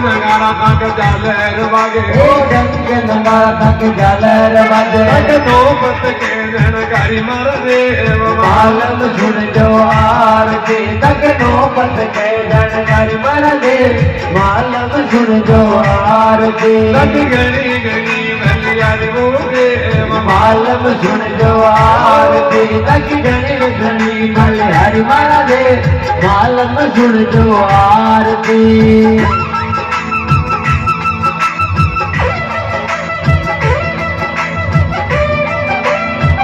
नगाड़ा तक झालर बागे डंग नगाड़ा तक झालर बागे नौबत के रणगारी मर देव मालम सुन जो आरती तक नौबत के रणगारी मर दे मालम सुन जो आरती तक गणी गणी मलियारी वो देव मालम सुन जो आरती तक गणी गणी मलियारी मर दे मालम सुन जो आरती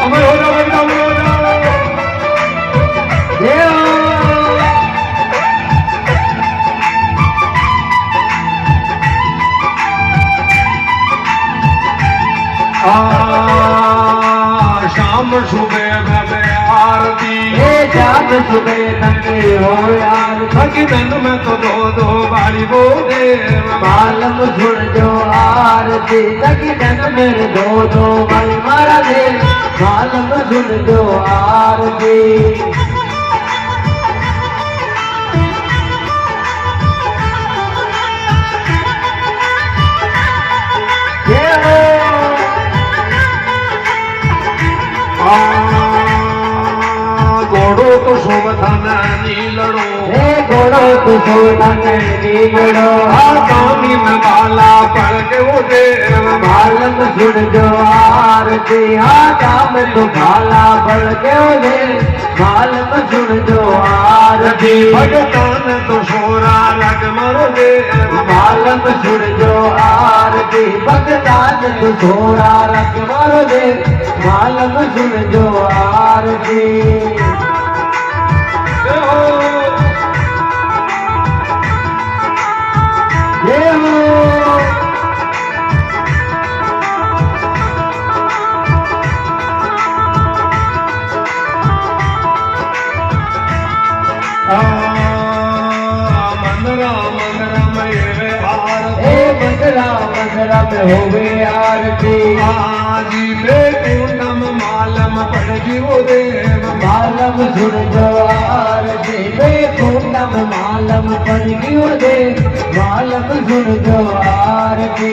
अमर हो जाओ अमर हो जाओ शाम सुबह में आरती शाम सुबह नंगे हो यार थकी दिन में तो दो दो बारी वो देव मालम सुन जो आरती थकी दिन मेरे दो दो बारी मारा दे मालम सुन जो आरती घोड़ो तो शोभता नीलड़ो घोड़ो तो शोभता नीलड़ो कानी में बाला पड़ के वो देव मालम सुन जो आरती काम तो भाला पड़ के वो दे मालम सुन जो आरती भगतान तो सोरा लग मरो देव मालम सुन जो आरती भगतान तो सोरा लग मरो दे मालम सुन जो आरती मंगरा में होवे आरती आजी बेकुंडम मालम पड़गी वो देव मालम सुन जो आरती बेकुंडम मालम पड़गी वो देव मालम सुन जो आरती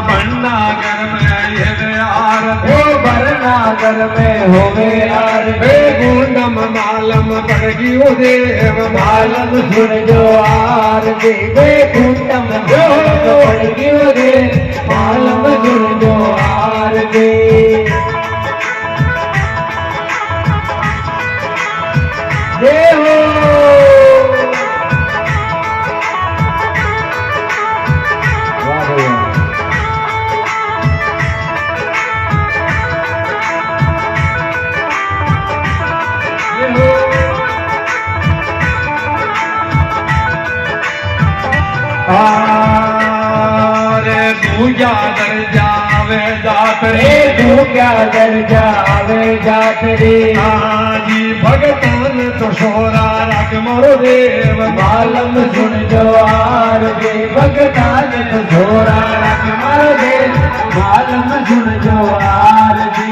भंडागर में ये आरती भरनागर में होवे आरती बेकुंडम मालम पड़गी वो देव मालम सुन जो आरती बेकुंडम पड़गी वो देव मालम सुन जो आरती देवो पूजा दर जावे जात रे क्या दर जावे जात रे आजी भगतान तो सोरा रख मरो देव मालम सुन जो आरती भगतान तो सोरा रख मरो दे मालम सुन जो आरती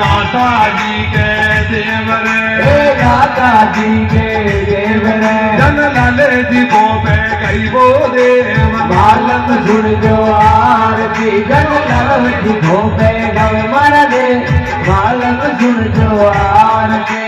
दाता जी के देव रे दाता जी के देव रे जन लाले जी वो पे गई वो देव मालम सुन जो आरती जन लाल जी वो पे गए मारा दे मालम सुन जो आरती